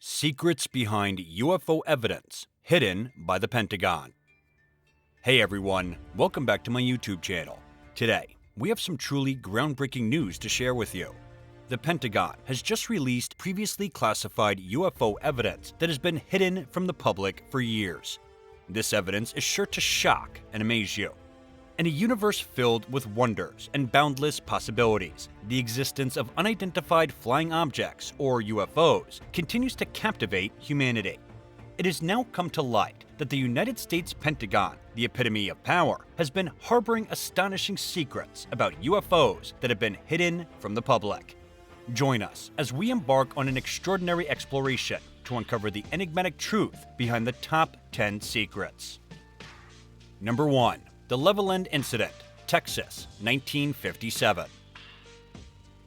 Secrets behind UFO evidence hidden by the Pentagon. Hey everyone, welcome back to my YouTube channel. Today, we have some truly groundbreaking news to share with you. The Pentagon has just released previously classified UFO evidence that has been hidden from the public for years. This evidence is sure to shock and amaze you. In a universe filled with wonders and boundless possibilities, the existence of unidentified flying objects, or UFOs, continues to captivate humanity. It has now come to light that the United States Pentagon, the epitome of power, has been harboring astonishing secrets about UFOs that have been hidden from the public. Join us as we embark on an extraordinary exploration to uncover the enigmatic truth behind the top 10 secrets. Number 1. The Levelland Incident, Texas, 1957.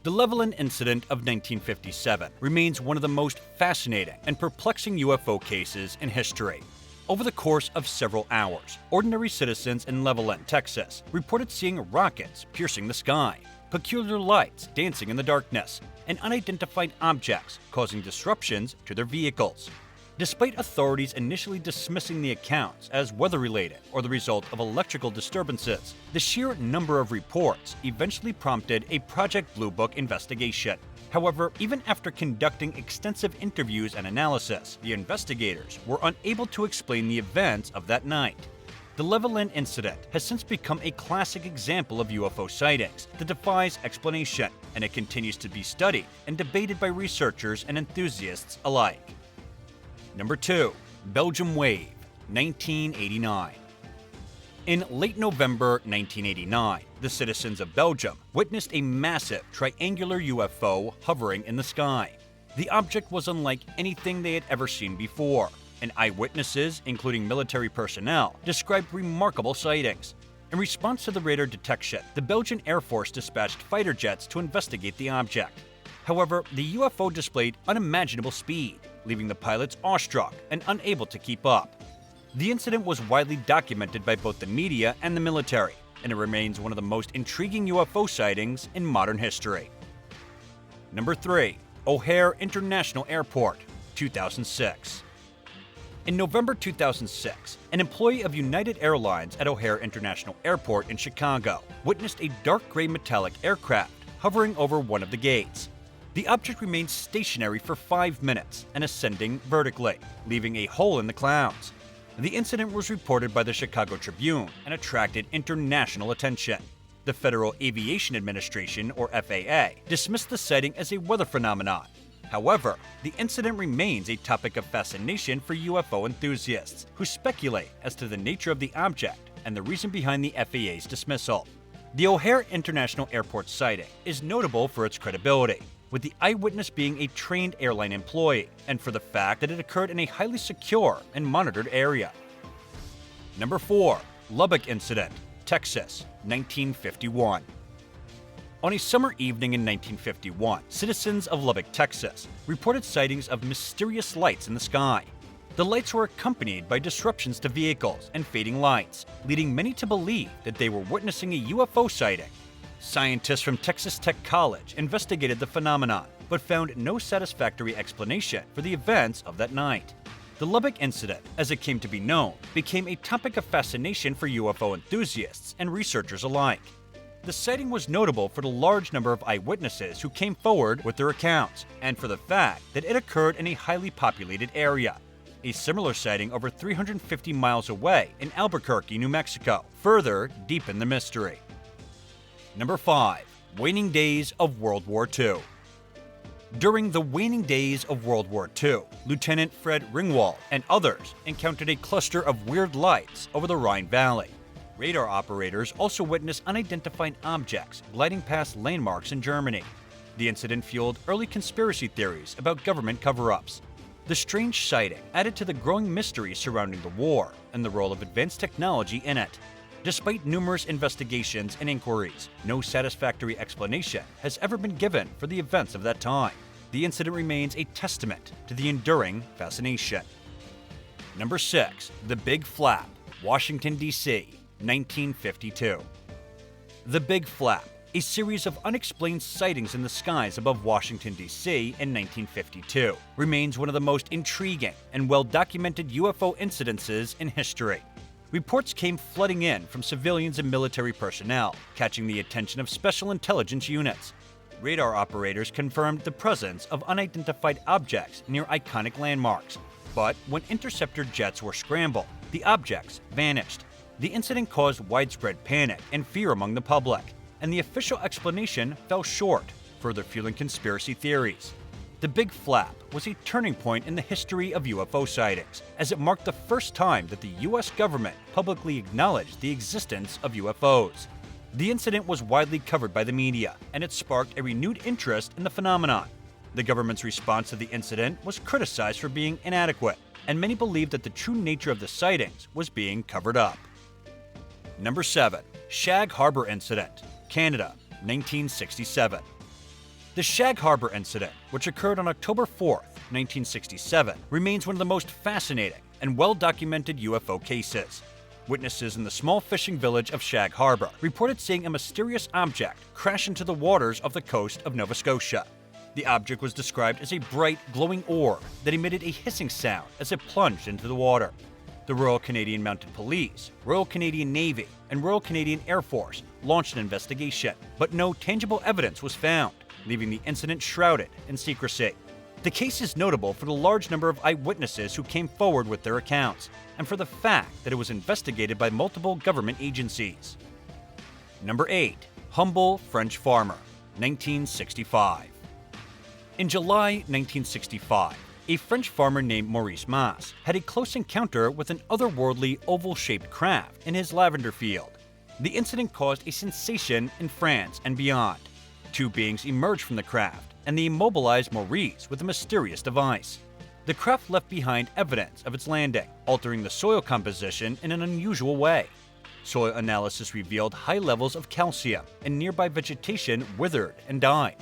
The Levelland Incident of 1957 remains one of the most fascinating and perplexing UFO cases in history. Over the course of several hours, ordinary citizens in Levelland, Texas, reported seeing rockets piercing the sky, peculiar lights dancing in the darkness, and unidentified objects causing disruptions to their vehicles. Despite authorities initially dismissing the accounts as weather-related or the result of electrical disturbances, the sheer number of reports eventually prompted a Project Blue Book investigation. However, even after conducting extensive interviews and analysis, the investigators were unable to explain the events of that night. The Levelland Incident has since become a classic example of UFO sightings that defies explanation, and it continues to be studied and debated by researchers and enthusiasts alike. Number 2. Belgium Wave, 1989. In late November 1989, the citizens of Belgium witnessed a massive triangular UFO hovering in the sky. The object was unlike anything they had ever seen before, and eyewitnesses, including military personnel, described remarkable sightings. In response to the radar detection, the Belgian Air Force dispatched fighter jets to investigate the object. However, the UFO displayed unimaginable speed, leaving the pilots awestruck and unable to keep up. The incident was widely documented by both the media and the military, and it remains one of the most intriguing UFO sightings in modern history. Number 3. O'Hare International Airport, 2006. In November 2006, an employee of United Airlines at O'Hare International Airport in Chicago witnessed a dark gray metallic aircraft hovering over one of the gates. The object remained stationary for 5 minutes and ascending vertically, leaving a hole in the clouds. The incident was reported by the Chicago Tribune and attracted international attention. The Federal Aviation Administration, or FAA, dismissed the sighting as a weather phenomenon. However, the incident remains a topic of fascination for UFO enthusiasts, who speculate as to the nature of the object and the reason behind the FAA's dismissal. The O'Hare International Airport sighting is notable for its credibility, with the eyewitness being a trained airline employee, and for the fact that it occurred in a highly secure and monitored area. Number 4. Lubbock Incident, Texas, 1951. On a summer evening in 1951, citizens of Lubbock, Texas, reported sightings of mysterious lights in the sky. The lights were accompanied by disruptions to vehicles and fading lights, leading many to believe that they were witnessing a UFO sighting. Scientists from Texas Tech College investigated the phenomenon, but found no satisfactory explanation for the events of that night. The Lubbock Incident, as it came to be known, became a topic of fascination for UFO enthusiasts and researchers alike. The sighting was notable for the large number of eyewitnesses who came forward with their accounts, and for the fact that it occurred in a highly populated area. A similar sighting over 350 miles away in Albuquerque, New Mexico, further deepened the mystery. Number 5. Waning Days of World War II. During the waning days of World War II, Lieutenant Fred Ringwald and others encountered a cluster of weird lights over the Rhine Valley. Radar operators also witnessed unidentified objects gliding past landmarks in Germany. The incident fueled early conspiracy theories about government cover-ups. The strange sighting added to the growing mystery surrounding the war and the role of advanced technology in it. Despite numerous investigations and inquiries, no satisfactory explanation has ever been given for the events of that time. The incident remains a testament to the enduring fascination. Number 6. The Big Flap, Washington, D.C., 1952. The Big Flap, a series of unexplained sightings in the skies above Washington, D.C. in 1952, remains one of the most intriguing and well-documented UFO incidences in history. Reports came flooding in from civilians and military personnel, catching the attention of special intelligence units. Radar operators confirmed the presence of unidentified objects near iconic landmarks, but when interceptor jets were scrambled, the objects vanished. The incident caused widespread panic and fear among the public, and the official explanation fell short, further fueling conspiracy theories. The Big Flap was a turning point in the history of UFO sightings, as it marked the first time that the US government publicly acknowledged the existence of UFOs. The incident was widely covered by the media, and it sparked a renewed interest in the phenomenon. The government's response to the incident was criticized for being inadequate, and many believed that the true nature of the sightings was being covered up. Number 7. Shag Harbor Incident, Canada, 1967. The Shag Harbor Incident, which occurred on October 4, 1967, remains one of the most fascinating and well-documented UFO cases. Witnesses in the small fishing village of Shag Harbor reported seeing a mysterious object crash into the waters of the coast of Nova Scotia. The object was described as a bright, glowing orb that emitted a hissing sound as it plunged into the water. The Royal Canadian Mounted Police, Royal Canadian Navy, and Royal Canadian Air Force launched an investigation, but no tangible evidence was found, leaving the incident shrouded in secrecy. The case is notable for the large number of eyewitnesses who came forward with their accounts, and for the fact that it was investigated by multiple government agencies. Number 8. Humble French Farmer, 1965. In July 1965, a French farmer named Maurice Mas had a close encounter with an otherworldly oval-shaped craft in his lavender field. The incident caused a sensation in France and beyond. Two beings emerged from the craft, and they immobilized Maurice with a mysterious device. The craft left behind evidence of its landing, altering the soil composition in an unusual way. Soil analysis revealed high levels of calcium, and nearby vegetation withered and died.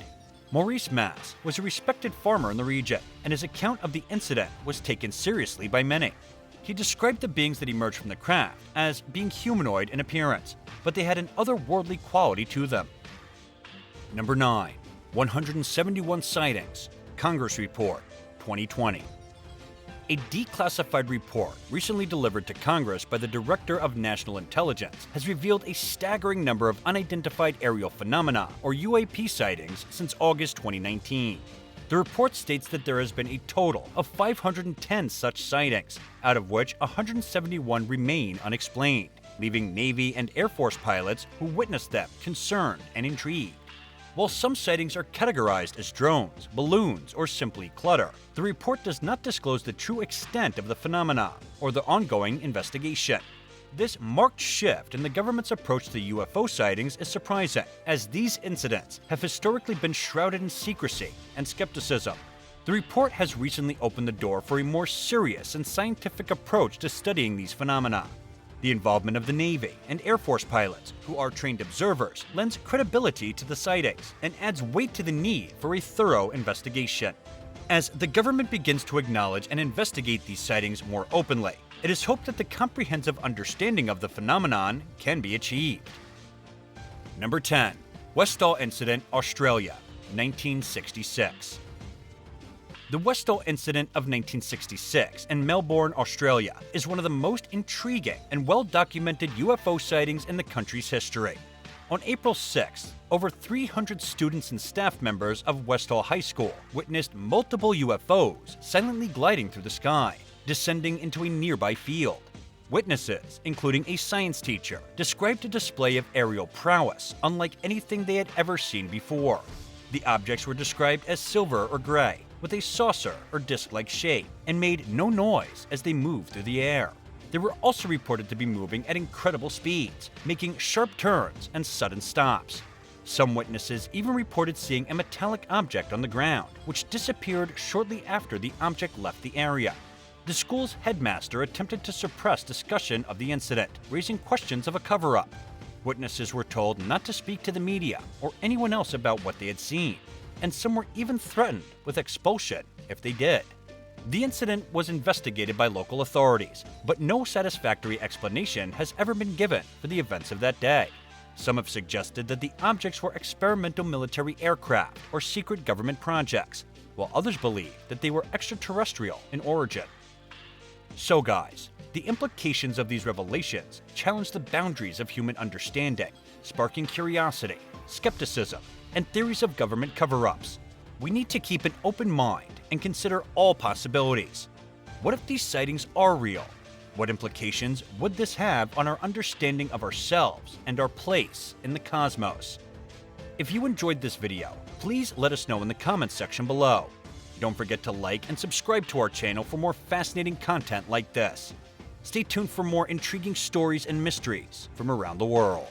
Maurice Mas was a respected farmer in the region, and his account of the incident was taken seriously by many. He described the beings that emerged from the craft as being humanoid in appearance, but they had an otherworldly quality to them. Number 9. 171 Sightings, Congress Report, 2020. A declassified report recently delivered to Congress by the Director of National Intelligence has revealed a staggering number of unidentified aerial phenomena, or UAP sightings, since August 2019. The report states that there has been a total of 510 such sightings, out of which 171 remain unexplained, leaving Navy and Air Force pilots who witnessed them concerned and intrigued. While some sightings are categorized as drones, balloons, or simply clutter, the report does not disclose the true extent of the phenomenon or the ongoing investigation. This marked shift in the government's approach to UFO sightings is surprising, as these incidents have historically been shrouded in secrecy and skepticism. The report has recently opened the door for a more serious and scientific approach to studying these phenomena. The involvement of the Navy and Air Force pilots, who are trained observers, lends credibility to the sightings and adds weight to the need for a thorough investigation. As the government begins to acknowledge and investigate these sightings more openly, it is hoped that the comprehensive understanding of the phenomenon can be achieved. Number 10. Westall Incident, Australia, 1966. The Westall Incident of 1966 in Melbourne, Australia, is one of the most intriguing and well-documented UFO sightings in the country's history. On April 6th, over 300 students and staff members of Westall High School witnessed multiple UFOs silently gliding through the sky, descending into a nearby field. Witnesses, including a science teacher, described a display of aerial prowess unlike anything they had ever seen before. The objects were described as silver or gray, with a saucer or disc-like shape, and made no noise as they moved through the air. They were also reported to be moving at incredible speeds, making sharp turns and sudden stops. Some witnesses even reported seeing a metallic object on the ground, which disappeared shortly after the object left the area. The school's headmaster attempted to suppress discussion of the incident, raising questions of a cover-up. Witnesses were told not to speak to the media or anyone else about what they had seen, and some were even threatened with expulsion if they did. The incident was investigated by local authorities, but no satisfactory explanation has ever been given for the events of that day. Some have suggested that the objects were experimental military aircraft or secret government projects, while others believe that they were extraterrestrial in origin. So guys, the implications of these revelations challenge the boundaries of human understanding, sparking curiosity, skepticism, and theories of government cover-ups. We need to keep an open mind and consider all possibilities. What if these sightings are real? What implications would this have on our understanding of ourselves and our place in the cosmos? If you enjoyed this video, please let us know in the comments section below. Don't forget to like and subscribe to our channel for more fascinating content like this. Stay tuned for more intriguing stories and mysteries from around the world.